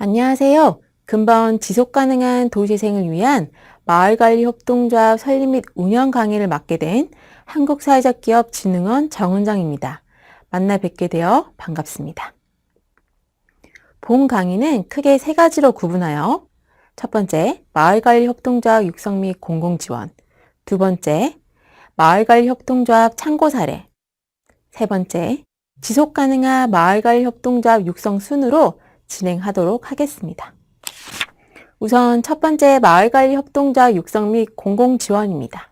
안녕하세요. 근본 지속가능한 도시생을 위한 마을관리협동조합 설립 및 운영 강의를 맡게 된 한국사회적기업진흥원 정은정입니다. 만나 뵙게 되어 반갑습니다. 본 강의는 크게 세 가지로 구분하여 첫 번째, 마을관리협동조합 육성 및 공공지원, 두 번째, 마을관리협동조합 참고 사례, 세 번째, 지속가능한 마을관리협동조합 육성 순으로 진행하도록 하겠습니다. 우선 첫 번째 마을관리협동조합 육성 및 공공지원입니다.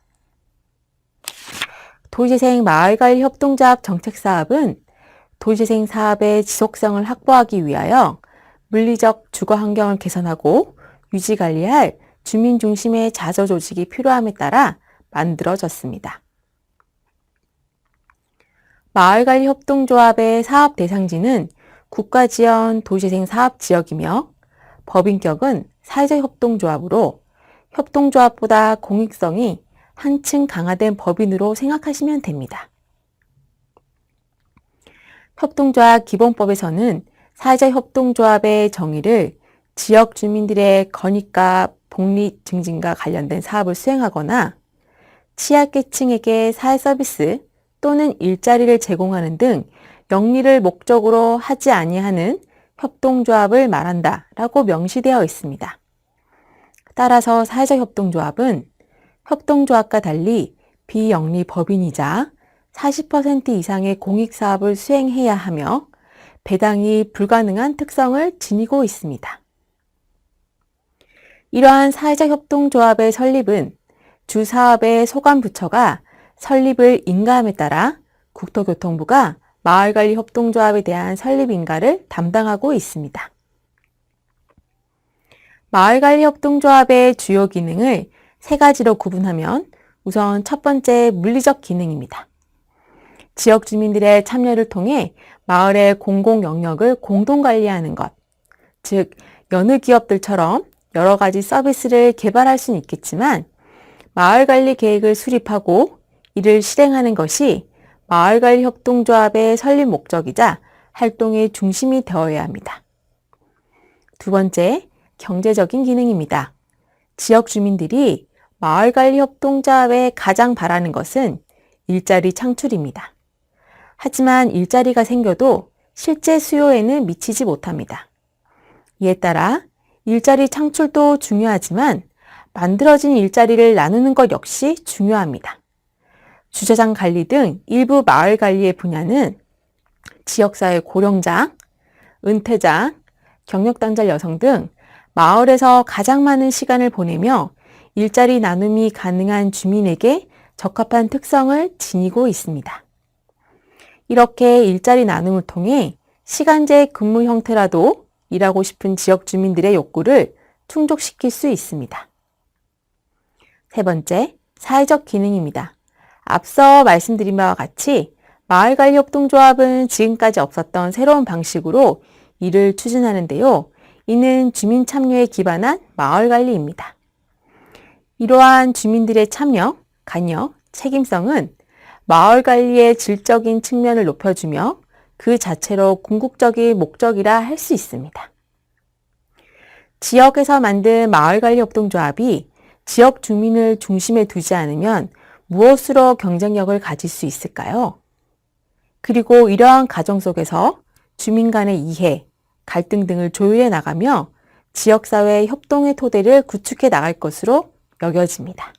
도시재생 마을관리협동조합 정책사업은 도시재생 사업의 지속성을 확보하기 위하여 물리적 주거 환경을 개선하고 유지관리할 주민 중심의 자서조직이 필요함에 따라 만들어졌습니다. 마을관리협동조합의 사업 대상지는 국가지원 도시재생 사업지역이며 법인격은 사회적 협동조합으로 협동조합보다 공익성이 한층 강화된 법인으로 생각하시면 됩니다. 협동조합 기본법에서는 사회적 협동조합의 정의를 지역 주민들의 권익과 복리 증진과 관련된 사업을 수행하거나 취약계층에게 사회 서비스 또는 일자리를 제공하는 등 영리를 목적으로 하지 아니하는 협동조합을 말한다라고 명시되어 있습니다. 따라서 사회적 협동조합은 협동조합과 달리 비영리 법인이자 40% 이상의 공익사업을 수행해야 하며 배당이 불가능한 특성을 지니고 있습니다. 이러한 사회적 협동조합의 설립은 주 사업의 소관부처가 설립을 인가함에 따라 국토교통부가 마을관리협동조합에 대한 설립 인가를 담당하고 있습니다. 마을관리협동조합의 주요 기능을 세 가지로 구분하면 우선 첫 번째 물리적 기능입니다. 지역 주민들의 참여를 통해 마을의 공공 영역을 공동 관리하는 것, 즉 여느 기업들처럼 여러 가지 서비스를 개발할 수는 있겠지만 마을관리 계획을 수립하고 이를 실행하는 것이 마을관리협동조합의 설립 목적이자 활동의 중심이 되어야 합니다. 두 번째, 경제적인 기능입니다. 지역 주민들이 마을관리협동조합에 가장 바라는 것은 일자리 창출입니다. 하지만 일자리가 생겨도 실제 수요에는 미치지 못합니다. 이에 따라 일자리 창출도 중요하지만 만들어진 일자리를 나누는 것 역시 중요합니다. 주차장 관리 등 일부 마을 관리의 분야는 지역사회 고령자, 은퇴자, 경력단절 여성 등 마을에서 가장 많은 시간을 보내며 일자리 나눔이 가능한 주민에게 적합한 특성을 지니고 있습니다. 이렇게 일자리 나눔을 통해 시간제 근무 형태라도 일하고 싶은 지역 주민들의 욕구를 충족시킬 수 있습니다. 세 번째, 사회적 기능입니다. 앞서 말씀드린 바와 같이 마을관리협동조합은 지금까지 없었던 새로운 방식으로 일을 추진하는데요. 이는 주민 참여에 기반한 마을관리입니다. 이러한 주민들의 참여, 관여, 책임성은 마을관리의 질적인 측면을 높여주며 그 자체로 궁극적인 목적이라 할 수 있습니다. 지역에서 만든 마을관리협동조합이 지역 주민을 중심에 두지 않으면 무엇으로 경쟁력을 가질 수 있을까요? 그리고 이러한 과정 속에서 주민 간의 이해, 갈등 등을 조율해 나가며 지역사회의 협동의 토대를 구축해 나갈 것으로 여겨집니다.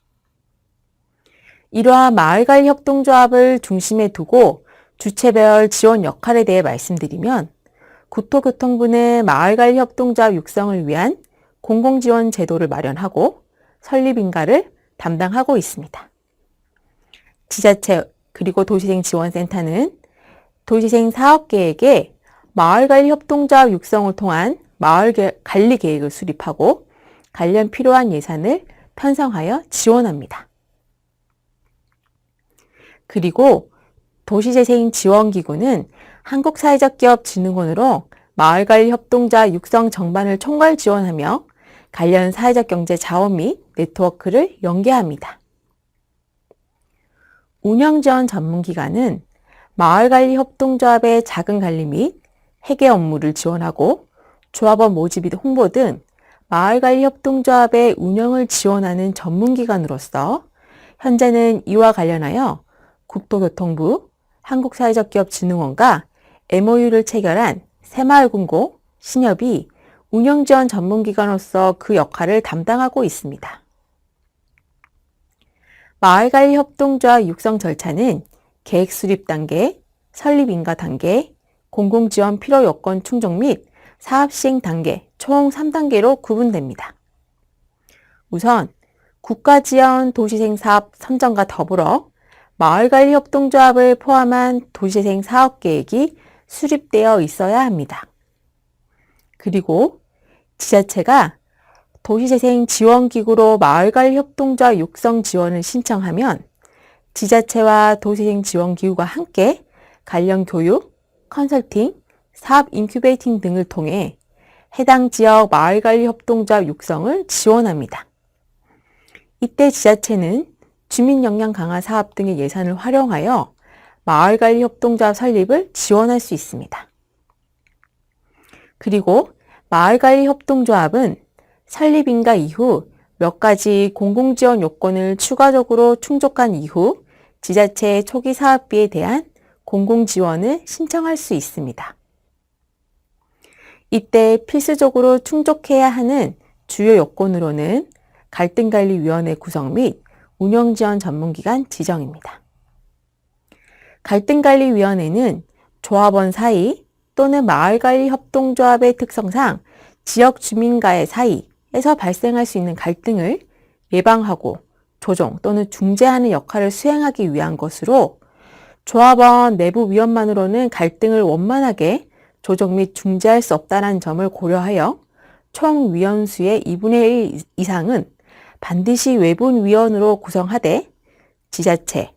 이러한 마을관리협동조합을 중심에 두고 주체별 지원 역할에 대해 말씀드리면 국토교통부는 마을관리협동조합 육성을 위한 공공지원 제도를 마련하고 설립인가를 담당하고 있습니다. 지자체 그리고 도시생지원센터는 도시생 사업계획에 마을관리협동조합 육성을 통한 마을관리계획을 수립하고 관련 필요한 예산을 편성하여 지원합니다. 그리고 도시재생지원기구는 한국사회적기업진흥원으로 마을관리협동조합 육성 정반을 총괄 지원하며 관련 사회적 경제 자원 및 네트워크를 연계합니다. 운영지원 전문기관은 마을관리협동조합의 자금관리 및 회계 업무를 지원하고 조합원 모집 및 홍보 등 마을관리협동조합의 운영을 지원하는 전문기관으로서 현재는 이와 관련하여 국토교통부, 한국사회적기업진흥원과 MOU를 체결한 새마을금고, 신협이 운영지원 전문기관으로서 그 역할을 담당하고 있습니다. 마을관리협동조합 육성 절차는 계획 수립 단계, 설립 인가 단계, 공공지원 필요 요건 충족 및 사업 시행 단계 총 3단계로 구분됩니다. 우선 국가지원 도시재생 사업 선정과 더불어 마을관리협동조합을 포함한 도시재생 사업 계획이 수립되어 있어야 합니다. 그리고 지자체가 도시재생 지원기구로 마을관리협동조합 육성 지원을 신청하면 지자체와 도시재생 지원기구가 함께 관련 교육, 컨설팅, 사업 인큐베이팅 등을 통해 해당 지역 마을관리협동조합 육성을 지원합니다. 이때 지자체는 주민 역량 강화 사업 등의 예산을 활용하여 마을관리협동조합 설립을 지원할 수 있습니다. 그리고 마을관리협동조합은 설립 인가 이후 몇 가지 공공지원 요건을 추가적으로 충족한 이후 지자체의 초기 사업비에 대한 공공지원을 신청할 수 있습니다. 이때 필수적으로 충족해야 하는 주요 요건으로는 갈등관리위원회 구성 및 운영지원 전문기관 지정입니다. 갈등관리위원회는 조합원 사이 또는 마을관리협동조합의 특성상 지역 주민과의 사이에서 발생할 수 있는 갈등을 예방하고 조정 또는 중재하는 역할을 수행하기 위한 것으로 조합원 내부위원만으로는 갈등을 원만하게 조정 및 중재할 수 없다는 점을 고려하여 총 위원수의 2분의 1 이상은 반드시 외부위원으로 구성하되 지자체,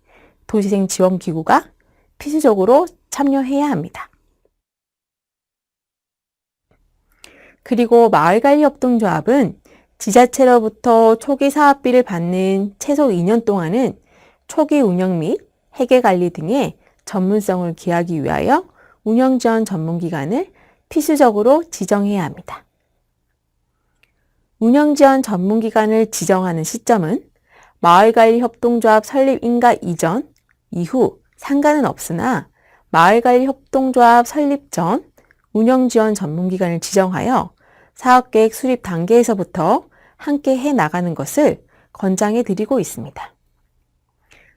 도시재생지원기구가 필수적으로 참여해야 합니다. 그리고 마을관리협동조합은 지자체로부터 초기 사업비를 받는 최소 2년 동안은 초기 운영 및 회계관리 등의 전문성을 기하기 위하여 운영지원 전문기관을 필수적으로 지정해야 합니다. 운영지원 전문기관을 지정하는 시점은 마을관리협동조합 설립 인가 이전, 이후 상관은 없으나 마을관리협동조합 설립 전 운영지원 전문기관을 지정하여 사업계획 수립 단계에서부터 함께 해 나가는 것을 권장해 드리고 있습니다.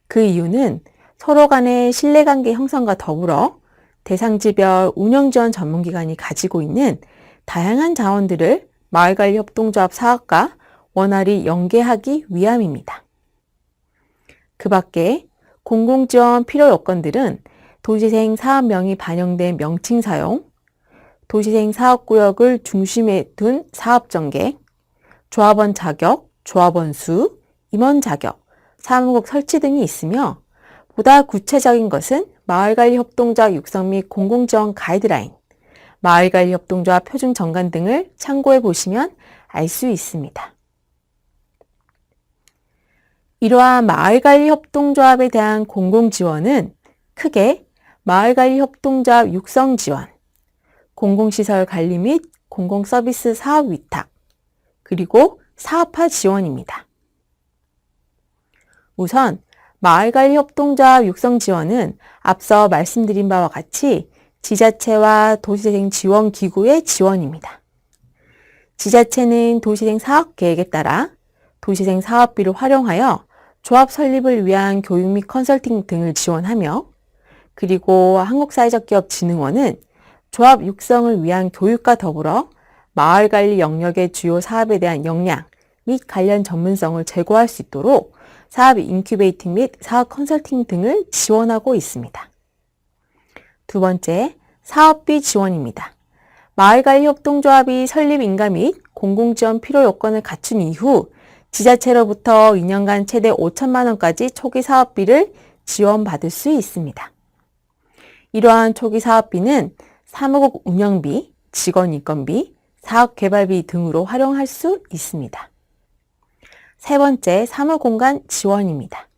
그 이유는 서로 간의 신뢰관계 형성과 더불어 대상지별 운영지원 전문기관이 가지고 있는 다양한 자원들을 마을관리협동조합 사업과 원활히 연계하기 위함입니다. 그 밖에 공공지원 필요 요건들은 도시재생 사업명이 반영된 명칭 사용, 도시재생 사업구역을 중심에 둔 사업전개, 조합원 자격, 조합원 수, 임원 자격, 사무국 설치 등이 있으며 보다 구체적인 것은 마을관리협동조합 육성 및 공공지원 가이드라인, 마을관리협동조합 표준 정관 등을 참고해 보시면 알 수 있습니다. 이러한 마을관리협동조합에 대한 공공지원은 크게 마을관리협동조합 육성지원, 공공시설 관리 및 공공서비스 사업 위탁, 그리고 사업화 지원입니다. 우선 마을관리협동조합 육성지원은 앞서 말씀드린 바와 같이 지자체와 도시재생지원기구의 지원입니다. 지자체는 도시재생 사업계획에 따라 도시재생 사업비를 활용하여 조합 설립을 위한 교육 및 컨설팅 등을 지원하며 그리고 한국사회적기업진흥원은 조합 육성을 위한 교육과 더불어 마을관리 영역의 주요 사업에 대한 역량 및 관련 전문성을 제고할 수 있도록 사업 인큐베이팅 및 사업 컨설팅 등을 지원하고 있습니다. 두 번째, 사업비 지원입니다. 마을관리협동조합이 설립 인가 및 공공지원 필요 요건을 갖춘 이후 지자체로부터 2년간 최대 5천만 원까지 초기 사업비를 지원받을 수 있습니다. 이러한 초기 사업비는 사무국 운영비, 직원 인건비, 사업 개발비 등으로 활용할 수 있습니다. 세 번째, 사무공간 지원입니다.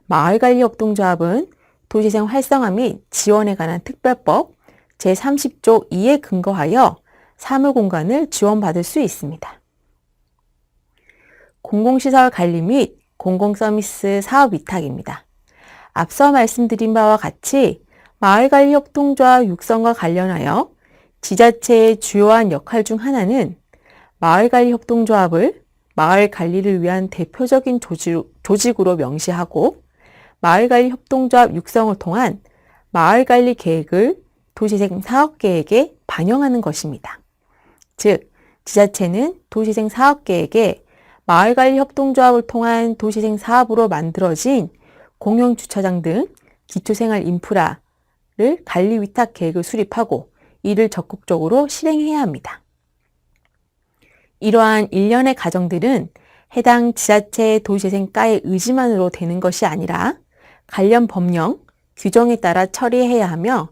마을관리협동조합은 도시재생 활성화 및 지원에 관한 특별법 제30조 2에 근거하여 사무 공간을 지원받을 수 있습니다. 공공시설 관리 및 공공서비스 사업 위탁입니다. 앞서 말씀드린 바와 같이 마을관리협동조합 육성과 관련하여 지자체의 주요한 역할 중 하나는 마을관리협동조합을 마을 관리를 위한 대표적인 조직으로 명시하고 마을관리협동조합 육성을 통한 마을관리 계획을 도시재생 사업계획에 반영하는 것입니다. 즉, 지자체는 도시재생 사업계획에 마을관리협동조합을 통한 도시재생 사업으로 만들어진 공용주차장 등 기초생활 인프라를 관리 위탁 계획을 수립하고 이를 적극적으로 실행해야 합니다. 이러한 일련의 과정들은 해당 지자체의 도시재생과의 의지만으로 되는 것이 아니라 관련 법령, 규정에 따라 처리해야 하며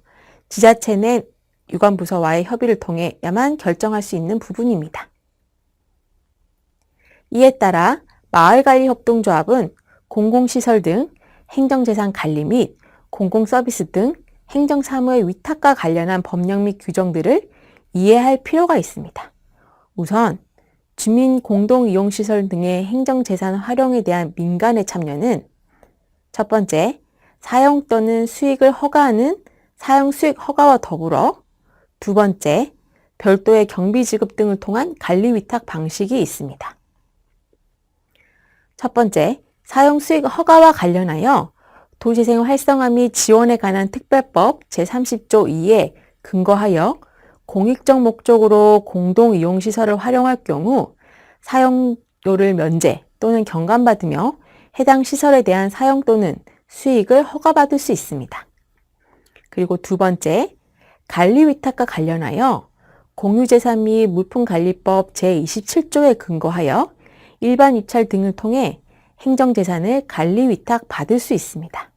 지자체 내 유관부서와의 협의를 통해야만 결정할 수 있는 부분입니다. 이에 따라 마을관리협동조합은 공공시설 등 행정재산 관리 및 공공서비스 등 행정사무의 위탁과 관련한 법령 및 규정들을 이해할 필요가 있습니다. 우선 주민 공동이용시설 등의 행정재산 활용에 대한 민간의 참여는 첫 번째, 사용 또는 수익을 허가하는 사용수익 허가와 더불어 두 번째, 별도의 경비 지급 등을 통한 관리 위탁 방식이 있습니다. 첫 번째, 사용수익 허가와 관련하여 도시재생 활성화 및 지원에 관한 특별법 제30조 2에 근거하여 공익적 목적으로 공동이용시설을 활용할 경우 사용료를 면제 또는 경감받으며 해당 시설에 대한 사용 또는 수익을 허가받을 수 있습니다. 그리고 두 번째, 관리위탁과 관련하여 공유재산 및 물품관리법 제27조에 근거하여 일반 입찰 등을 통해 행정재산을 관리위탁 받을 수 있습니다.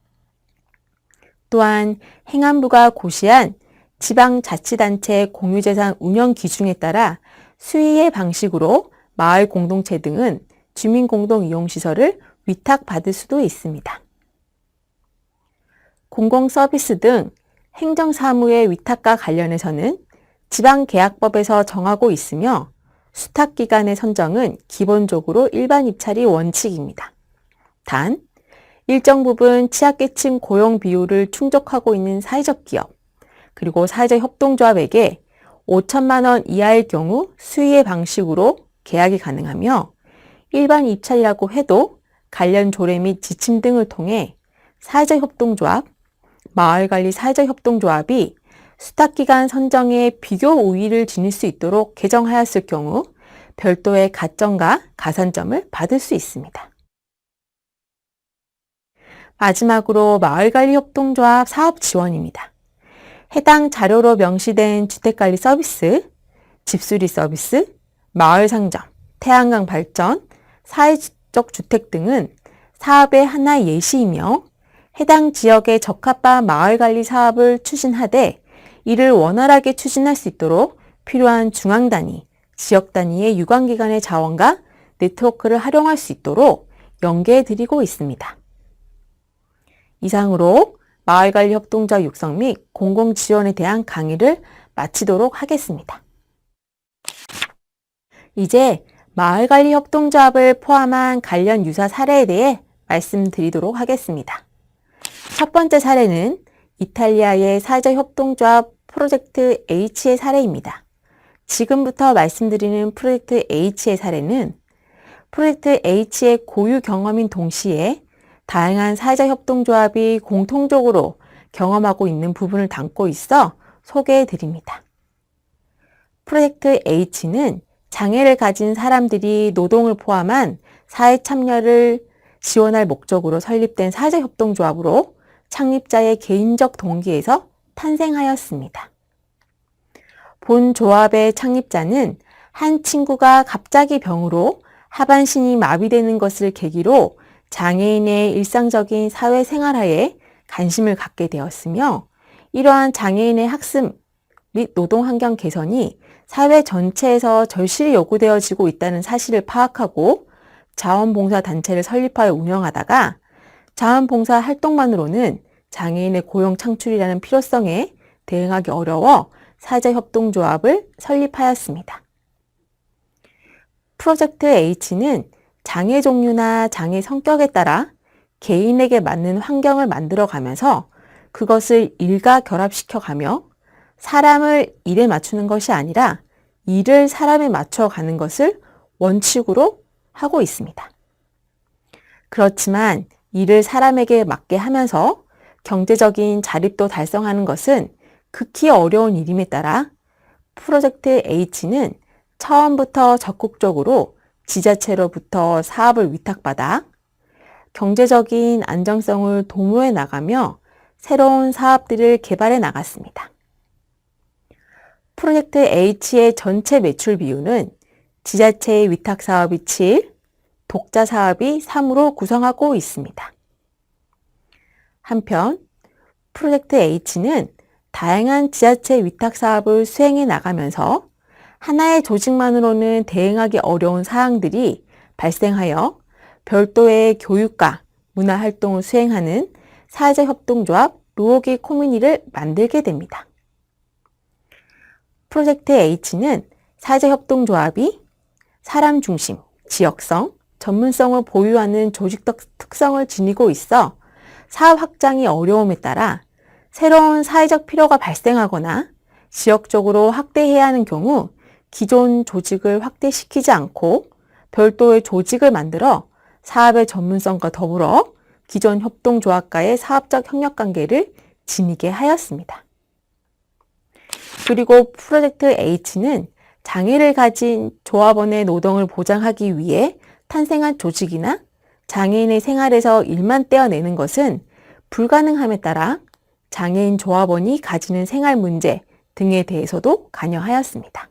또한 행안부가 고시한 지방자치단체 공유재산 운영 기준에 따라 수의의 방식으로 마을 공동체 등은 주민공동이용시설을 위탁받을 수도 있습니다. 공공서비스 등 행정사무의 위탁과 관련해서는 지방계약법에서 정하고 있으며 수탁기관의 선정은 기본적으로 일반 입찰이 원칙입니다. 단, 일정 부분 취약계층 고용 비율을 충족하고 있는 사회적 기업, 그리고 사회적 협동조합에게 5천만 원 이하일 경우 수의의 방식으로 계약이 가능하며 일반 입찰이라고 해도 관련 조례 및 지침 등을 통해 사회적 협동조합, 마을관리 사회적 협동조합이 수탁기관 선정에 비교 우위를 지닐 수 있도록 개정하였을 경우 별도의 가점과 가산점을 받을 수 있습니다. 마지막으로 마을관리협동조합 사업 지원입니다. 해당 자료로 명시된 주택관리 서비스, 집수리 서비스, 마을상점, 태양광 발전, 사회적 주택 등은 사업의 하나의 예시이며 해당 지역에 적합한 마을관리 사업을 추진하되 이를 원활하게 추진할 수 있도록 필요한 중앙단위, 지역단위의 유관기관의 자원과 네트워크를 활용할 수 있도록 연계해 드리고 있습니다. 이상으로 마을관리협동조합 육성 및 공공지원에 대한 강의를 마치도록 하겠습니다. 이제 마을관리협동조합을 포함한 관련 유사 사례에 대해 말씀드리도록 하겠습니다. 첫 번째 사례는 이탈리아의 사회적 협동조합 프로젝트 H의 사례입니다. 지금부터 말씀드리는 프로젝트 H의 사례는 프로젝트 H의 고유 경험인 동시에 다양한 사회적 협동조합이 공통적으로 경험하고 있는 부분을 담고 있어 소개해 드립니다. 프로젝트 H는 장애를 가진 사람들이 노동을 포함한 사회 참여를 지원할 목적으로 설립된 사회적 협동조합으로 창립자의 개인적 동기에서 탄생하였습니다. 본 조합의 창립자는 한 친구가 갑자기 병으로 하반신이 마비되는 것을 계기로 장애인의 일상적인 사회생활하에 관심을 갖게 되었으며 이러한 장애인의 학습 및 노동환경 개선이 사회 전체에서 절실히 요구되어지고 있다는 사실을 파악하고 자원봉사단체를 설립하여 운영하다가 자원봉사 활동만으로는 장애인의 고용 창출이라는 필요성에 대응하기 어려워 사회협동조합을 설립하였습니다. 프로젝트 H는 장애 종류나 장애 성격에 따라 개인에게 맞는 환경을 만들어가면서 그것을 일과 결합시켜가며 사람을 일에 맞추는 것이 아니라 일을 사람에 맞춰가는 것을 원칙으로 하고 있습니다. 그렇지만 일을 사람에게 맞게 하면서 경제적인 자립도 달성하는 것은 극히 어려운 일임에 따라 프로젝트 H는 처음부터 적극적으로 지자체로부터 사업을 위탁받아 경제적인 안정성을 도모해 나가며 새로운 사업들을 개발해 나갔습니다. 프로젝트 H의 전체 매출 비율은 지자체의 위탁 사업이 7, 독자 사업이 3으로 구성하고 있습니다. 한편 프로젝트 H는 다양한 지자체 위탁 사업을 수행해 나가면서 하나의 조직만으로는 대응하기 어려운 사항들이 발생하여 별도의 교육과 문화활동을 수행하는 사회적협동조합 루오기 코뮤니를 만들게 됩니다. 프로젝트 H는 사회적협동조합이 사람 중심, 지역성, 전문성을 보유하는 조직적 특성을 지니고 있어 사업 확장이 어려움에 따라 새로운 사회적 필요가 발생하거나 지역적으로 확대해야 하는 경우 기존 조직을 확대시키지 않고 별도의 조직을 만들어 사업의 전문성과 더불어 기존 협동조합과의 사업적 협력관계를 지니게 하였습니다. 그리고 프로젝트 H는 장애를 가진 조합원의 노동을 보장하기 위해 탄생한 조직이나 장애인의 생활에서 일만 떼어내는 것은 불가능함에 따라 장애인 조합원이 가지는 생활 문제 등에 대해서도 관여하였습니다.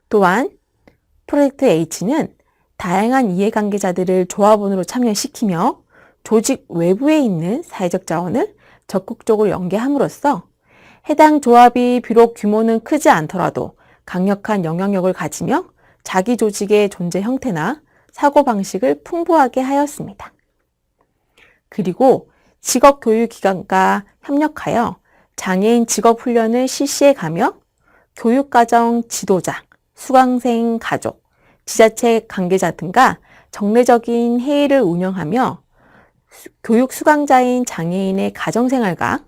또한 프로젝트 H는 다양한 이해관계자들을 조합원으로 참여시키며 조직 외부에 있는 사회적 자원을 적극적으로 연계함으로써 해당 조합이 비록 규모는 크지 않더라도 강력한 영향력을 가지며 자기 조직의 존재 형태나 사고방식을 풍부하게 하였습니다. 그리고 직업교육기관과 협력하여 장애인 직업훈련을 실시해가며 교육과정 지도자, 수강생 가족, 지자체 관계자 등과 정례적인 회의를 운영하며 교육 수강자인 장애인의 가정생활과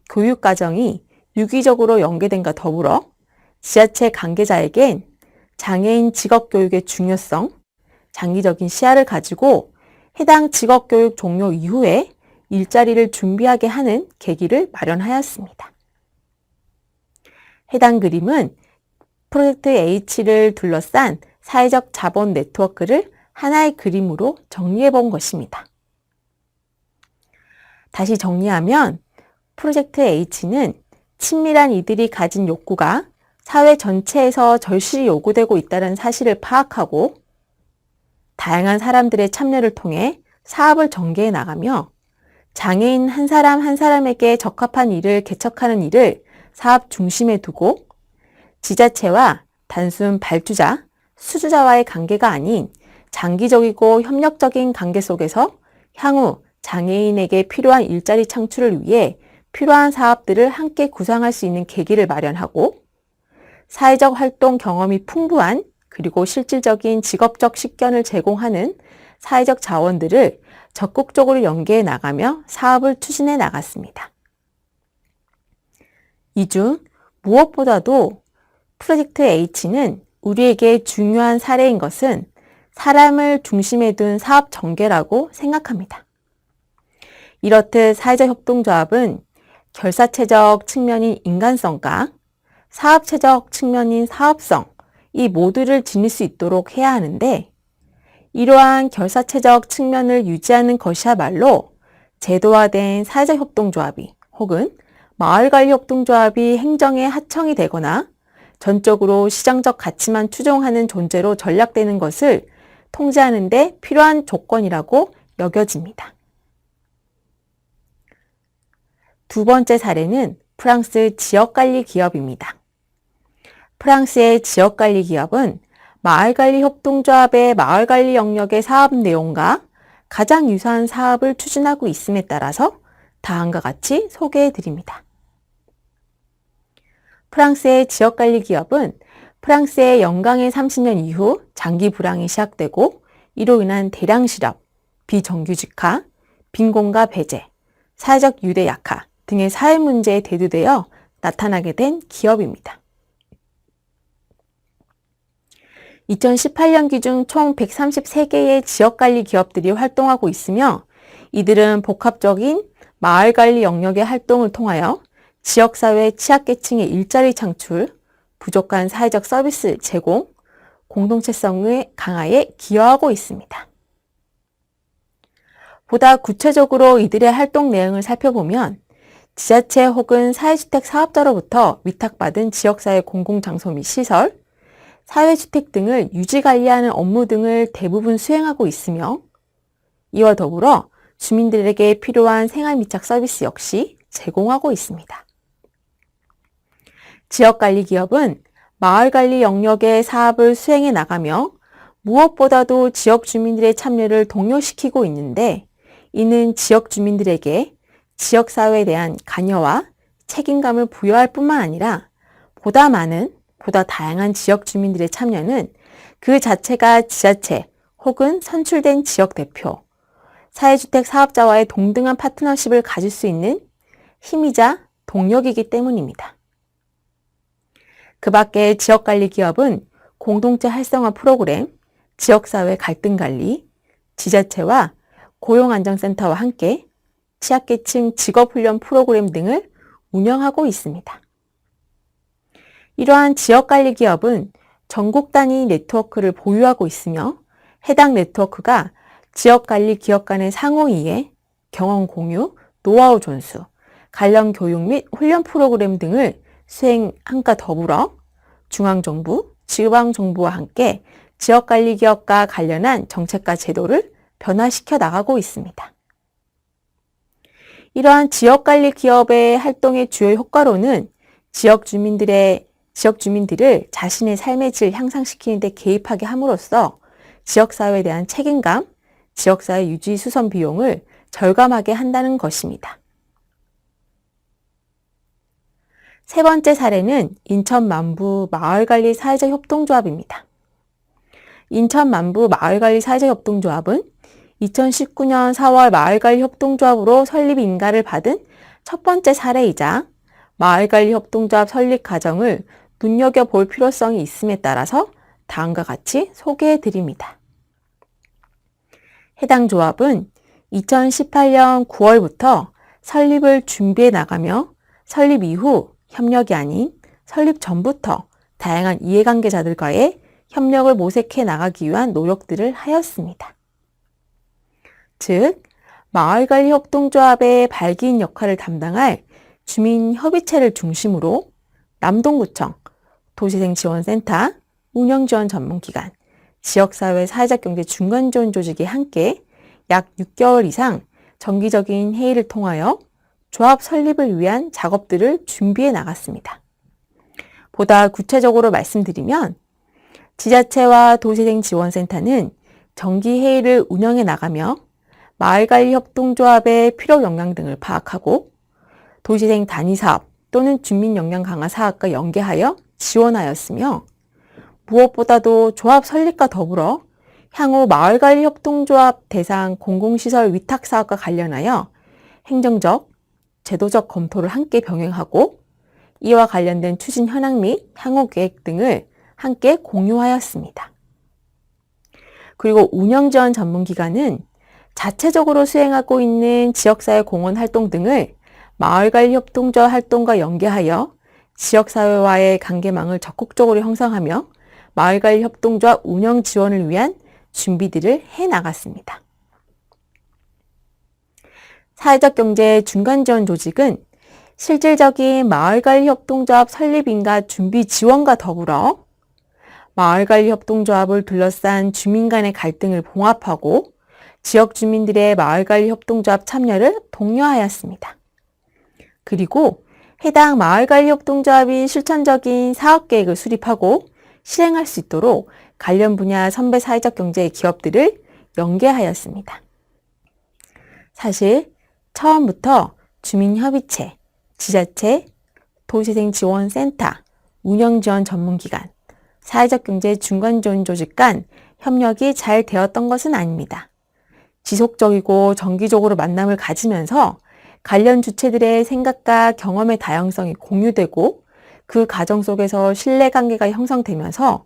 교육과정이 유기적으로 연계된과 더불어 지자체 관계자에겐 장애인 직업교육의 중요성, 장기적인 시야를 가지고 해당 직업교육 종료 이후에 일자리를 준비하게 하는 계기를 마련하였습니다. 해당 그림은 프로젝트 H를 둘러싼 사회적 자본 네트워크를 하나의 그림으로 정리해 본 것입니다. 다시 정리하면 프로젝트 H는 친밀한 이들이 가진 욕구가 사회 전체에서 절실히 요구되고 있다는 사실을 파악하고 다양한 사람들의 참여를 통해 사업을 전개해 나가며 장애인 한 사람 한 사람에게 적합한 일을 개척하는 일을 사업 중심에 두고 지자체와 단순 발주자, 수주자와의 관계가 아닌 장기적이고 협력적인 관계 속에서 향후 장애인에게 필요한 일자리 창출을 위해 필요한 사업들을 함께 구상할 수 있는 계기를 마련하고 사회적 활동 경험이 풍부한 그리고 실질적인 직업적 식견을 제공하는 사회적 자원들을 적극적으로 연계해 나가며 사업을 추진해 나갔습니다. 이 중 무엇보다도 프로젝트 H는 우리에게 중요한 사례인 것은 사람을 중심에 둔 사업 전개라고 생각합니다. 이렇듯 사회적 협동조합은 결사체적 측면인 인간성과 사업체적 측면인 사업성, 이 모두를 지닐 수 있도록 해야 하는데 이러한 결사체적 측면을 유지하는 것이야말로 제도화된 사회적 협동조합이 혹은 마을관리협동조합이 행정의 하청이 되거나 전적으로 시장적 가치만 추종하는 존재로 전락되는 것을 통제하는 데 필요한 조건이라고 여겨집니다. 두 번째 사례는 프랑스 지역관리 기업입니다. 프랑스의 지역관리 기업은 마을관리협동조합의 마을관리 영역의 사업 내용과 가장 유사한 사업을 추진하고 있음에 따라서 다음과 같이 소개해 드립니다. 프랑스의 지역관리 기업은 프랑스의 영강의 30년 이후 장기 불황이 시작되고 이로 인한 대량 실업, 비정규직화, 빈곤과 배제, 사회적 유대 약화 등의 사회 문제에 대두되어 나타나게 된 기업입니다. 2018년 기준 총 133개의 지역관리 기업들이 활동하고 있으며 이들은 복합적인 마을관리 영역의 활동을 통하여 지역사회 취약계층의 일자리 창출, 부족한 사회적 서비스 제공, 공동체성의 강화에 기여하고 있습니다. 보다 구체적으로 이들의 활동 내용을 살펴보면 지자체 혹은 사회주택 사업자로부터 위탁받은 지역사회 공공장소 및 시설, 사회주택 등을 유지관리하는 업무 등을 대부분 수행하고 있으며 이와 더불어 주민들에게 필요한 생활밀착 서비스 역시 제공하고 있습니다. 지역관리기업은 마을관리 영역의 사업을 수행해 나가며 무엇보다도 지역 주민들의 참여를 독려시키고 있는데 이는 지역 주민들에게 지역사회에 대한 관여와 책임감을 부여할 뿐만 아니라 보다 많은, 보다 다양한 지역 주민들의 참여는 그 자체가 지자체 혹은 선출된 지역대표, 사회주택 사업자와의 동등한 파트너십을 가질 수 있는 힘이자 동력이기 때문입니다. 그 밖에 지역관리기업은 공동체 활성화 프로그램, 지역사회 갈등관리, 지자체와 고용안정센터와 함께 취약계층 직업훈련 프로그램 등을 운영하고 있습니다. 이러한 지역관리기업은 전국 단위 네트워크를 보유하고 있으며 해당 네트워크가 지역관리기업 간의 상호이해, 경험 공유, 노하우 전수, 관련 교육 및 훈련 프로그램 등을 수행함과 더불어 중앙정부, 지방정부와 함께 지역관리기업과 관련한 정책과 제도를 변화시켜 나가고 있습니다. 이러한 지역관리기업의 활동의 주요 효과로는 지역 주민들을 자신의 삶의 질 향상시키는 데 개입하게 함으로써 지역사회에 대한 책임감, 지역사회 유지 수선 비용을 절감하게 한다는 것입니다. 세 번째 사례는 인천 만부 마을관리 사회적 협동조합입니다. 인천 만부 마을관리 사회적 협동조합은 2019년 4월 마을관리 협동조합으로 설립 인가를 받은 첫 번째 사례이자 마을관리 협동조합 설립 과정을 눈여겨볼 필요성이 있음에 따라서 다음과 같이 소개해 드립니다. 해당 조합은 2018년 9월부터 설립을 준비해 나가며 설립 이후 협력이 아닌 설립 전부터 다양한 이해관계자들과의 협력을 모색해 나가기 위한 노력들을 하였습니다. 즉, 마을관리협동조합의 발기인 역할을 담당할 주민협의체를 중심으로 남동구청, 도시생지원센터, 운영지원 전문기관, 지역사회 사회적경제 중간지원 조직이 함께 약 6개월 이상 정기적인 회의를 통하여 조합 설립을 위한 작업들을 준비해 나갔습니다. 보다 구체적으로 말씀드리면 지자체와 도시생지원센터는 정기회의를 운영해 나가며 마을관리협동조합의 필요 역량 등을 파악하고 도시생 단위사업 또는 주민역량 강화 사업과 연계하여 지원하였으며 무엇보다도 조합 설립과 더불어 향후 마을관리협동조합 대상 공공시설 위탁사업과 관련하여 행정적, 제도적 검토를 함께 병행하고 이와 관련된 추진 현황 및 향후 계획 등을 함께 공유하였습니다. 그리고 운영지원 전문기관은 자체적으로 수행하고 있는 지역사회 공헌 활동 등을 마을관리협동조합 활동과 연계하여 지역사회와의 관계망을 적극적으로 형성하며 마을관리협동조합 운영 지원을 위한 준비들을 해나갔습니다. 사회적 경제 중간지원 조직은 실질적인 마을관리협동조합 설립인가 준비 지원과 더불어 마을관리협동조합을 둘러싼 주민 간의 갈등을 봉합하고 지역 주민들의 마을관리협동조합 참여를 독려하였습니다. 그리고 해당 마을관리협동조합이 실천적인 사업계획을 수립하고 실행할 수 있도록 관련 분야 선배 사회적 경제 기업들을 연계하였습니다. 사실 처음부터 주민협의체, 지자체, 도시재생지원센터, 운영지원 전문기관, 사회적 경제 중간지원 조직 간 협력이 잘 되었던 것은 아닙니다. 지속적이고 정기적으로 만남을 가지면서 관련 주체들의 생각과 경험의 다양성이 공유되고 그 과정 속에서 신뢰관계가 형성되면서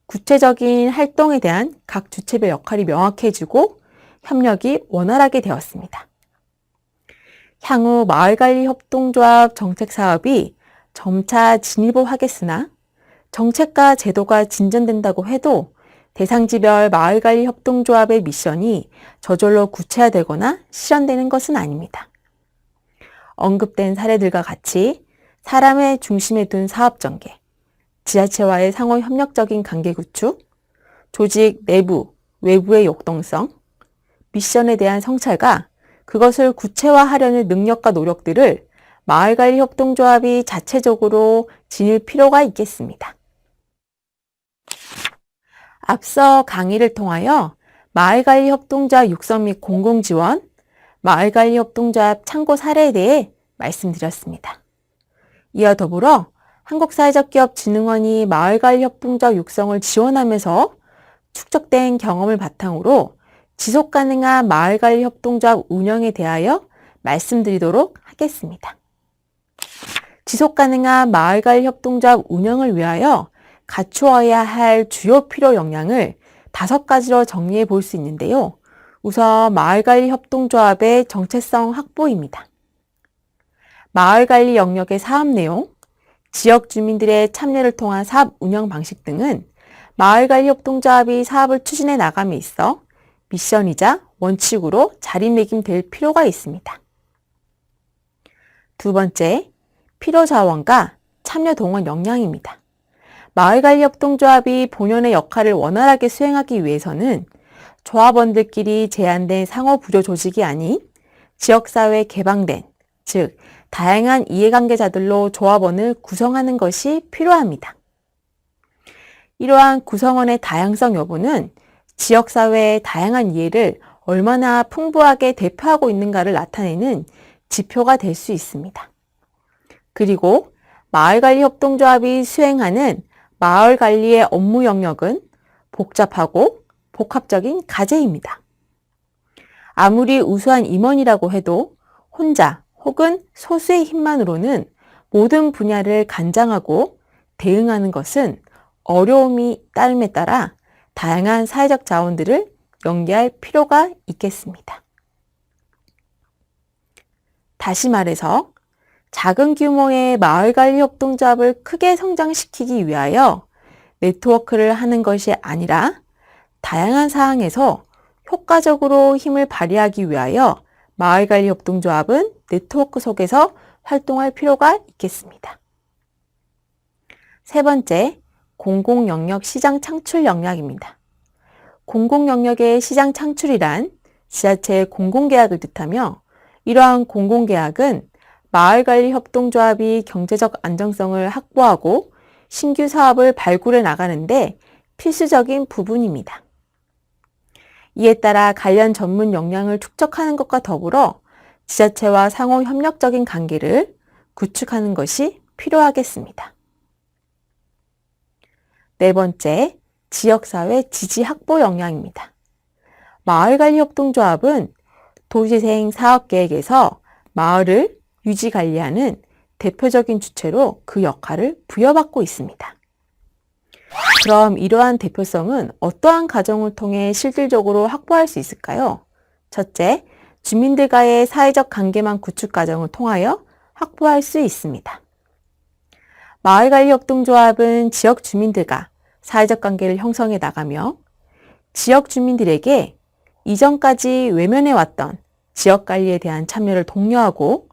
구체적인 활동에 대한 각 주체별 역할이 명확해지고 협력이 원활하게 되었습니다. 향후 마을관리협동조합 정책사업이 점차 진입을 하겠으나 정책과 제도가 진전된다고 해도 대상지별 마을관리협동조합의 미션이 저절로 구체화되거나 실현되는 것은 아닙니다. 언급된 사례들과 같이 사람의 중심에 둔 사업 전개, 지자체와의 상호 협력적인 관계 구축, 조직 내부, 외부의 역동성, 미션에 대한 성찰과 그것을 구체화하려는 능력과 노력들을 마을관리협동조합이 자체적으로 지닐 필요가 있겠습니다. 앞서 강의를 통하여 마을관리협동조합 육성 및 공공지원, 마을관리협동조합 참고 사례에 대해 말씀드렸습니다. 이와 더불어 한국사회적기업진흥원이 마을관리협동조합 육성을 지원하면서 축적된 경험을 바탕으로 지속가능한 마을관리협동조합 운영에 대하여 말씀드리도록 하겠습니다. 지속가능한 마을관리협동조합 운영을 위하여 갖추어야 할 주요 필요 역량을 5가지로 정리해 볼 수 있는데요. 우선 마을관리협동조합의 정체성 확보입니다. 마을관리 영역의 사업 내용, 지역 주민들의 참여를 통한 사업 운영 방식 등은 마을관리협동조합이 사업을 추진해 나감에 있어 미션이자 원칙으로 자리매김될 필요가 있습니다. 두 번째, 필요자원과 참여 동원 역량입니다. 마을관리협동조합이 본연의 역할을 원활하게 수행하기 위해서는 조합원들끼리 제한된 상호부조 조직이 아닌 지역사회에 개방된, 즉 다양한 이해관계자들로 조합원을 구성하는 것이 필요합니다. 이러한 구성원의 다양성 여부는 지역사회의 다양한 이해를 얼마나 풍부하게 대표하고 있는가를 나타내는 지표가 될 수 있습니다. 그리고 마을관리협동조합이 수행하는 마을관리의 업무 영역은 복잡하고 복합적인 과제입니다. 아무리 우수한 임원이라고 해도 혼자 혹은 소수의 힘만으로는 모든 분야를 관장하고 대응하는 것은 어려움이 따름에 따라 다양한 사회적 자원들을 연계할 필요가 있겠습니다. 다시 말해서 작은 규모의 마을관리협동조합을 크게 성장시키기 위하여 네트워크를 하는 것이 아니라 다양한 사항에서 효과적으로 힘을 발휘하기 위하여 마을관리협동조합은 네트워크 속에서 활동할 필요가 있겠습니다. 세 번째, 공공영역 시장 창출 역량입니다. 공공영역의 시장 창출이란 지자체의 공공계약을 뜻하며 이러한 공공계약은 마을관리협동조합이 경제적 안정성을 확보하고 신규 사업을 발굴해 나가는데 필수적인 부분입니다. 이에 따라 관련 전문 역량을 축적하는 것과 더불어 지자체와 상호 협력적인 관계를 구축하는 것이 필요하겠습니다. 네 번째, 지역사회 지지 확보 역량입니다. 마을관리협동조합은 도시재생 사업계획에서 마을을 유지관리하는 대표적인 주체로 그 역할을 부여받고 있습니다. 그럼 이러한 대표성은 어떠한 과정을 통해 실질적으로 확보할 수 있을까요? 첫째, 주민들과의 사회적 관계망 구축 과정을 통하여 확보할 수 있습니다. 마을관리협동조합은 지역 주민들과 사회적 관계를 형성해 나가며 지역 주민들에게 이전까지 외면해 왔던 지역관리에 대한 참여를 독려하고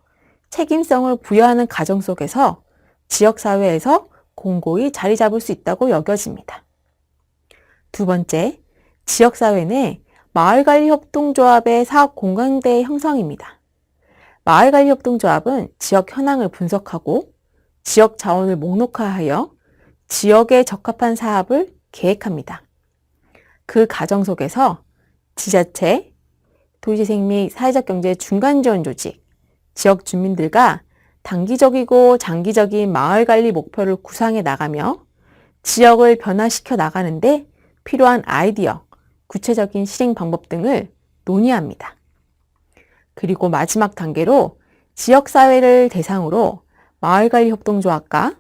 책임성을 부여하는 과정 속에서 지역사회에서 공고히 자리 잡을 수 있다고 여겨집니다. 두 번째, 지역사회 내 마을관리협동조합의 사업 공감대 형성입니다. 마을관리협동조합은 지역 현황을 분석하고 지역 자원을 목록화하여 지역에 적합한 사업을 계획합니다. 그 과정 속에서 지자체, 도시재생 및 사회적 경제 중간 지원 조직, 지역 주민들과 단기적이고 장기적인 마을관리 목표를 구상해 나가며 지역을 변화시켜 나가는데 필요한 아이디어, 구체적인 실행 방법 등을 논의합니다. 그리고 마지막 단계로 지역사회를 대상으로 마을관리협동조합과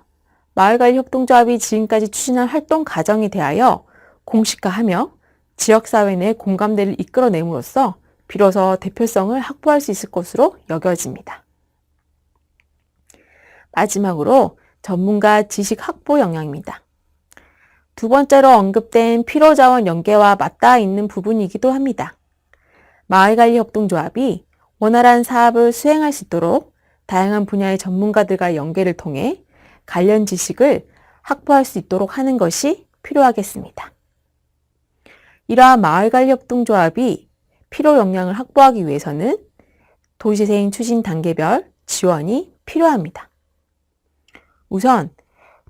마을관리협동조합이 지금까지 추진한 활동 과정에 대하여 공식화하며 지역사회 내 공감대를 이끌어냄으로써 비로소 대표성을 확보할 수 있을 것으로 여겨집니다. 마지막으로 전문가 지식 확보 역량입니다. 두 번째로 언급된 필요자원 연계와 맞닿아 있는 부분이기도 합니다. 마을관리협동조합이 원활한 사업을 수행할 수 있도록 다양한 분야의 전문가들과 연계를 통해 관련 지식을 확보할 수 있도록 하는 것이 필요하겠습니다. 이러한 마을관리협동조합이 필요 역량을 확보하기 위해서는 도시재생 추진 단계별 지원이 필요합니다. 우선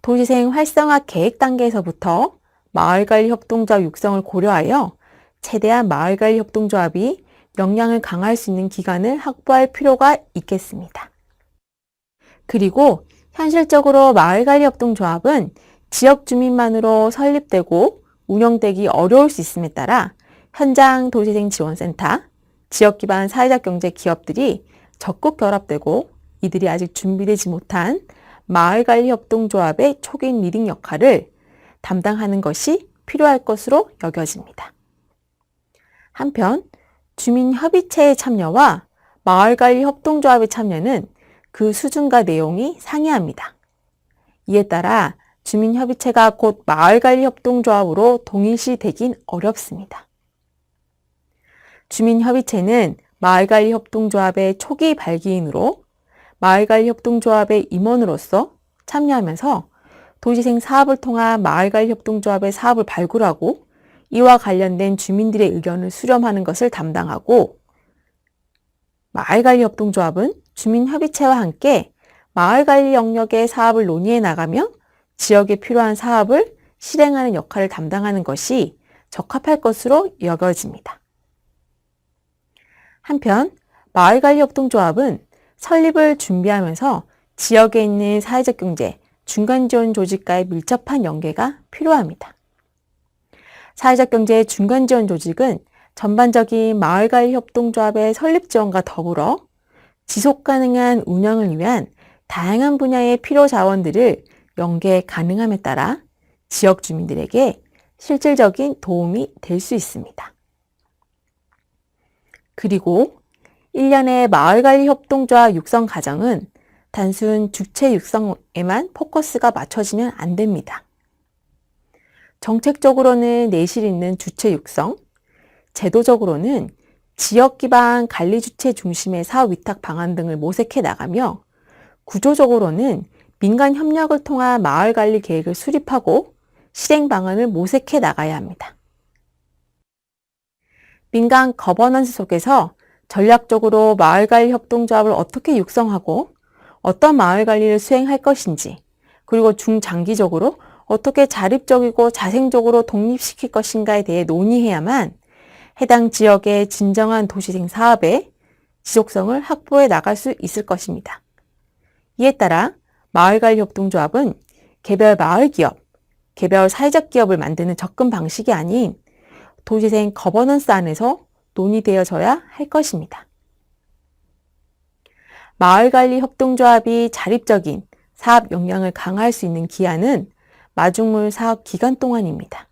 도시재생 활성화 계획 단계에서부터 마을관리협동조합 육성을 고려하여 최대한 마을관리협동조합이 역량을 강화할 수 있는 기간을 확보할 필요가 있겠습니다. 그리고 현실적으로 마을관리협동조합은 지역 주민만으로 설립되고 운영되기 어려울 수 있음에 따라 현장 도시재생 지원센터, 지역 기반 사회적 경제 기업들이 적극 결합되고 이들이 아직 준비되지 못한 마을관리협동조합의 초기 리딩 역할을 담당하는 것이 필요할 것으로 여겨집니다. 한편 주민협의체의 참여와 마을관리협동조합의 참여는 그 수준과 내용이 상이합니다. 이에 따라 주민협의체가 곧 마을관리협동조합으로 동일시되긴 어렵습니다. 주민협의체는 마을관리협동조합의 초기 발기인으로 마을관리협동조합의 임원으로서 참여하면서 도시재생 사업을 통한 마을관리협동조합의 사업을 발굴하고 이와 관련된 주민들의 의견을 수렴하는 것을 담당하고 마을관리협동조합은 주민협의체와 함께 마을관리 영역의 사업을 논의해 나가며 지역에 필요한 사업을 실행하는 역할을 담당하는 것이 적합할 것으로 여겨집니다. 한편 마을관리협동조합은 설립을 준비하면서 지역에 있는 사회적 경제, 중간지원 조직과의 밀접한 연계가 필요합니다. 사회적 경제 중간지원 조직은 전반적인 마을관리협동조합의 설립 지원과 더불어 지속 가능한 운영을 위한 다양한 분야의 필요 자원들을 연계 가능함에 따라 지역 주민들에게 실질적인 도움이 될 수 있습니다. 그리고 1년의 마을관리협동조합 육성 과정은 단순 주체 육성에만 포커스가 맞춰지면 안 됩니다. 정책적으로는 내실 있는 주체 육성, 제도적으로는 지역 기반 관리 주체 중심의 사업 위탁 방안 등을 모색해 나가며 구조적으로는 민간 협력을 통한 마을 관리 계획을 수립하고 실행 방안을 모색해 나가야 합니다. 민간 거버넌스 속에서 전략적으로 마을관리 협동조합을 어떻게 육성하고 어떤 마을관리를 수행할 것인지, 그리고 중장기적으로 어떻게 자립적이고 자생적으로 독립시킬 것인가에 대해 논의해야만 해당 지역의 진정한 도시재생 사업의 지속성을 확보해 나갈 수 있을 것입니다. 이에 따라 마을관리협동조합은 개별 마을기업, 개별 사회적 기업을 만드는 접근 방식이 아닌 도시재생 거버넌스 안에서 논의되어져야 할 것입니다. 마을관리협동조합이 자립적인 사업 역량을 강화할 수 있는 기한은 마중물 사업 기간 동안입니다.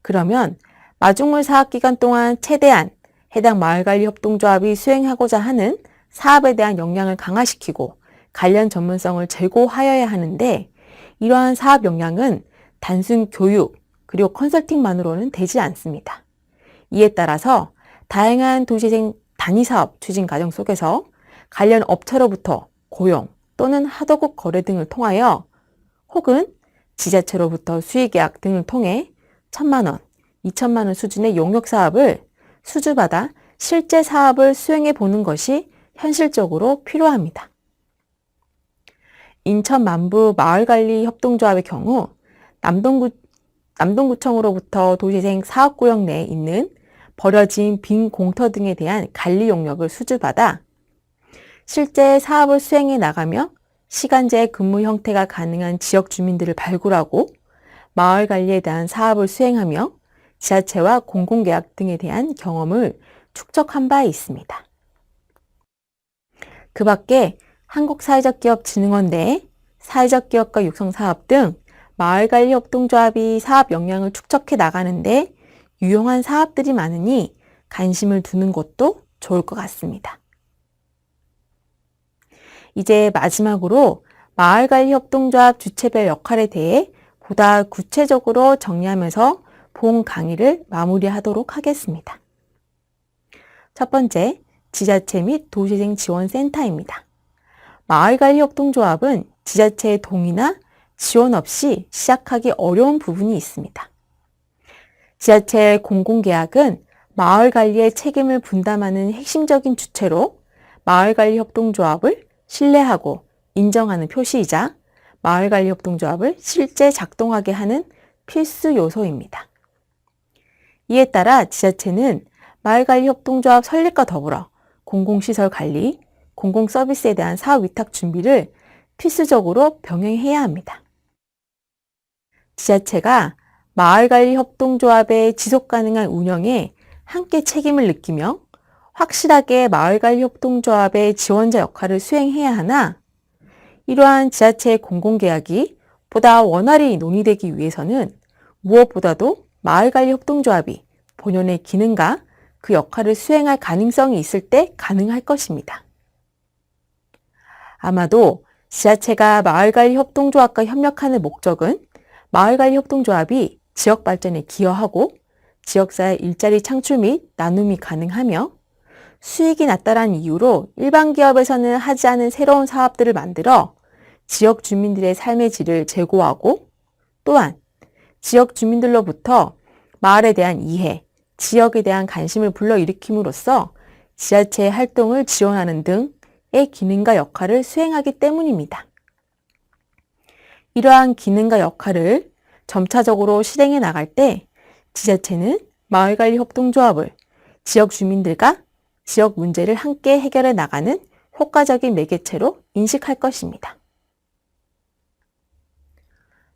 그러면 마중물 사업 기간 동안 최대한 해당 마을관리협동조합이 수행하고자 하는 사업에 대한 역량을 강화시키고 관련 전문성을 제고하여야 하는데, 이러한 사업 역량은 단순 교육 그리고 컨설팅만으로는 되지 않습니다. 이에 따라서 다양한 도시재생 단위사업 추진 과정 속에서 관련 업체로부터 고용 또는 하도급 거래 등을 통하여 혹은 지자체로부터 수의계약 등을 통해 1,000만 원, 2,000만 원 수준의 용역사업을 수주받아 실제 사업을 수행해 보는 것이 현실적으로 필요합니다. 인천 만부 마을관리협동조합의 경우 남동구청으로부터 도시재생 사업구역 내에 있는 버려진 빈 공터 등에 대한 관리 용역을 수주받아 실제 사업을 수행해 나가며 시간제 근무 형태가 가능한 지역 주민들을 발굴하고 마을 관리에 대한 사업을 수행하며 지자체와 공공계약 등에 대한 경험을 축적한 바 있습니다. 그 밖에 한국사회적기업진흥원 내 사회적 기업가 육성사업 등 마을관리협동조합이 사업 역량을 축적해 나가는데 유용한 사업들이 많으니 관심을 두는 것도 좋을 것 같습니다. 이제 마지막으로 마을관리협동조합 주체별 역할에 대해 보다 구체적으로 정리하면서 본 강의를 마무리하도록 하겠습니다. 첫 번째, 지자체 및 도시재생 지원센터입니다. 마을관리협동조합은 지자체의 동의나 지원 없이 시작하기 어려운 부분이 있습니다. 지자체의 공공계약은 마을관리의 책임을 분담하는 핵심적인 주체로 마을관리협동조합을 신뢰하고 인정하는 표시이자 마을관리협동조합을 실제 작동하게 하는 필수 요소입니다. 이에 따라 지자체는 마을관리협동조합 설립과 더불어 공공시설 관리, 공공서비스에 대한 사업 위탁 준비를 필수적으로 병행해야 합니다. 지자체가 마을관리협동조합의 지속가능한 운영에 함께 책임을 느끼며 확실하게 마을관리협동조합의 지원자 역할을 수행해야 하나 이러한 지자체의 공공계약이 보다 원활히 논의되기 위해서는 무엇보다도 마을관리협동조합이 본연의 기능과 그 역할을 수행할 가능성이 있을 때 가능할 것입니다. 아마도 지자체가 마을관리협동조합과 협력하는 목적은 마을관리협동조합이 지역발전에 기여하고 지역사회 일자리 창출 및 나눔이 가능하며 수익이 낮다라는 이유로 일반 기업에서는 하지 않은 새로운 사업들을 만들어 지역 주민들의 삶의 질을 제고하고 또한 지역 주민들로부터 마을에 대한 이해, 지역에 대한 관심을 불러일으킴으로써 지자체의 활동을 지원하는 등의 기능과 역할을 수행하기 때문입니다. 이러한 기능과 역할을 점차적으로 실행해 나갈 때 지자체는 마을관리협동조합을 지역 주민들과 지역 문제를 함께 해결해 나가는 효과적인 매개체로 인식할 것입니다.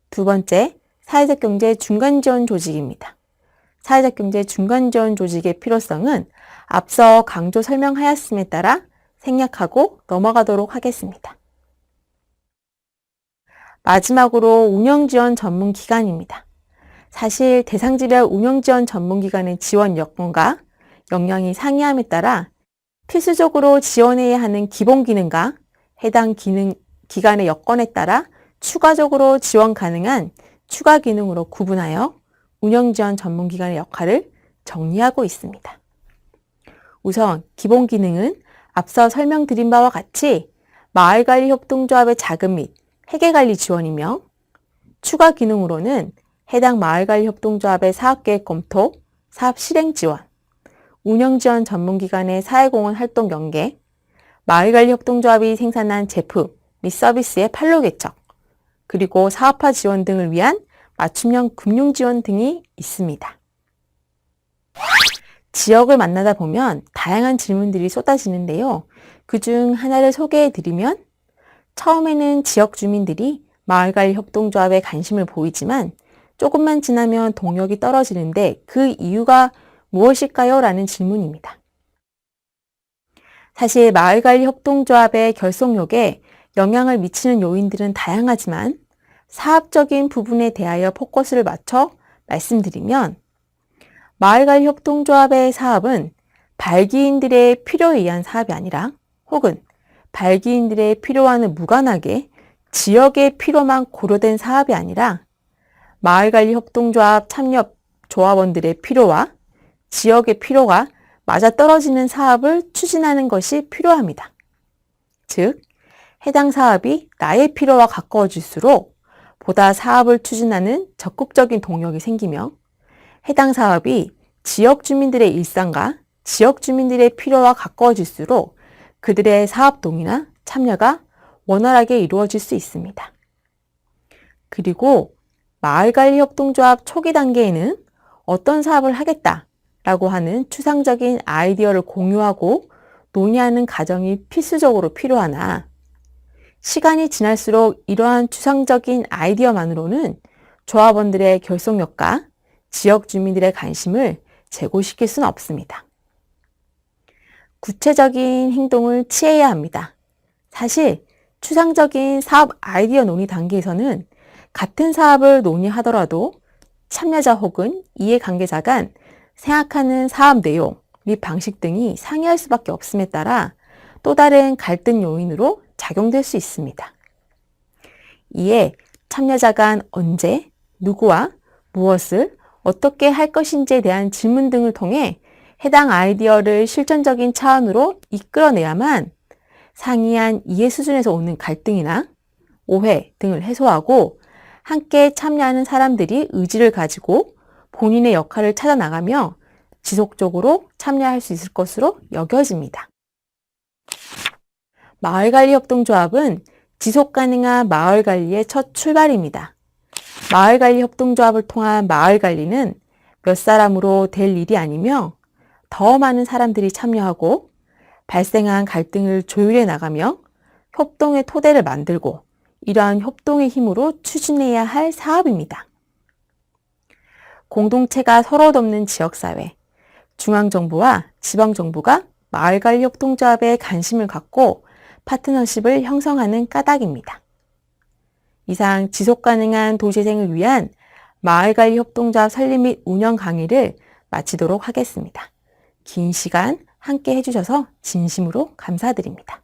두 번째, 사회적 경제 중간 지원 조직입니다. 사회적 경제 중간 지원 조직의 필요성은 앞서 강조 설명하였음에 따라 생략하고 넘어가도록 하겠습니다. 마지막으로 운영지원 전문기관입니다. 사실 대상지별 운영지원 전문기관의 지원 여건과 역량이 상이함에 따라 필수적으로 지원해야 하는 기본 기능과 해당 기관의 여건에 따라 추가적으로 지원 가능한 추가 기능으로 구분하여 운영지원 전문기관의 역할을 정리하고 있습니다. 우선 기본 기능은 앞서 설명드린 바와 같이 마을관리협동조합의 자금 및 회계관리 지원이며 추가 기능으로는 해당 마을관리협동조합의 사업계획 검토, 사업 실행 지원, 운영지원 전문기관의 사회공헌 활동 연계, 마을관리협동조합이 생산한 제품 및 서비스의 판로 개척, 그리고 사업화 지원 등을 위한 맞춤형 금융 지원 등이 있습니다. 지역을 만나다 보면 다양한 질문들이 쏟아지는데요. 그중 하나를 소개해 드리면 처음에는 지역 주민들이 마을관리협동조합에 관심을 보이지만 조금만 지나면 동력이 떨어지는데 그 이유가 무엇일까요? 라는 질문입니다. 사실 마을관리협동조합의 결속력에 영향을 미치는 요인들은 다양하지만 사업적인 부분에 대하여 포커스를 맞춰 말씀드리면 마을관리협동조합의 사업은 발기인들의 필요에 의한 사업이 아니라 혹은 발기인들의 필요와는 무관하게 지역의 필요만 고려된 사업이 아니라 마을관리협동조합 참여 조합원들의 필요와 지역의 필요가 맞아떨어지는 사업을 추진하는 것이 필요합니다. 즉, 해당 사업이 나의 필요와 가까워질수록 보다 사업을 추진하는 적극적인 동력이 생기며 해당 사업이 지역 주민들의 일상과 지역 주민들의 필요와 가까워질수록 그들의 사업 동의나 참여가 원활하게 이루어질 수 있습니다. 그리고 마을관리협동조합 초기 단계에는 어떤 사업을 하겠다라고 하는 추상적인 아이디어를 공유하고 논의하는 과정이 필수적으로 필요하나 시간이 지날수록 이러한 추상적인 아이디어만으로는 조합원들의 결속력과 지역 주민들의 관심을 제고시킬 수는 없습니다. 구체적인 행동을 취해야 합니다. 사실 추상적인 사업 아이디어 논의 단계에서는 같은 사업을 논의하더라도 참여자 혹은 이해관계자 간 생각하는 사업 내용 및 방식 등이 상이할 수밖에 없음에 따라 또 다른 갈등 요인으로 작용될 수 있습니다. 이에 참여자 간 언제, 누구와 무엇을 어떻게 할 것인지에 대한 질문 등을 통해 해당 아이디어를 실천적인 차원으로 이끌어내야만 상이한 이해 수준에서 오는 갈등이나 오해 등을 해소하고 함께 참여하는 사람들이 의지를 가지고 본인의 역할을 찾아 나가며 지속적으로 참여할 수 있을 것으로 여겨집니다. 마을관리협동조합은 지속가능한 마을관리의 첫 출발입니다. 마을관리협동조합을 통한 마을관리는 몇 사람으로 될 일이 아니며 더 많은 사람들이 참여하고 발생한 갈등을 조율해 나가며 협동의 토대를 만들고 이러한 협동의 힘으로 추진해야 할 사업입니다. 공동체가 서로 돕는 지역사회, 중앙정부와 지방정부가 마을관리협동조합에 관심을 갖고 파트너십을 형성하는 까닭입니다. 이상 지속가능한 도시재생을 위한 마을관리협동조합 설립 및 운영 강의를 마치도록 하겠습니다. 긴 시간 함께 해주셔서 진심으로 감사드립니다.